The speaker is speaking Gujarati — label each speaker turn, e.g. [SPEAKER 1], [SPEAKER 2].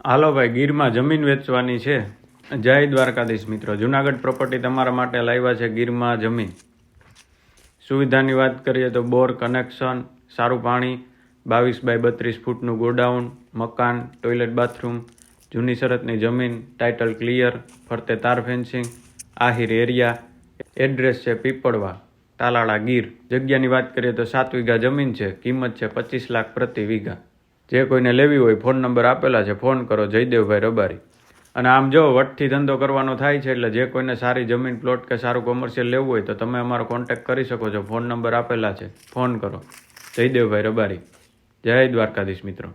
[SPEAKER 1] હાલો ભાઈ, ગીરમાં જમીન વેચવાની છે. જય દ્વારકાધીશ મિત્રો, જુનાગઢ પ્રોપર્ટી તમારા માટે લાવ્યા છે. ગીરમાં જમીન સુવિધાની વાત કરીએ તો બોર કનેક્શન, સારું પાણી, 22 બાય 32 ફૂટનું ગોડાઉન, મકાન, ટોયલેટ, બાથરૂમ, જૂની શરતની જમીન, ટાઇટલ ક્લિયર, ફરતે તાર ફેન્સિંગ, આહિર એરિયા. એડ્રેસ છે પીપળવા, તાલાળા, ગીર. જગ્યાની વાત કરીએ તો 7 વીઘા જમીન છે. કિંમત છે 25 લાખ પ્રતિ વીઘા. જે કોઈને લેવી હોય ફોન નંબર આપેલા છે, ફોન કરો. જયદેવભાઈ રબારી. અને આમ જો વટથી ધંધો કરવાનો થાય છે, એટલે જે કોઈને સારી જમીન, પ્લોટ કે સારું કોમર્શિયલ લેવું હોય તો તમે અમારો કોન્ટેક્ટ કરી શકો છો. ફોન નંબર આપેલા છે, ફોન કરો. જયદેવભાઈ રબારી. જય દ્વારકાધીશ મિત્રો.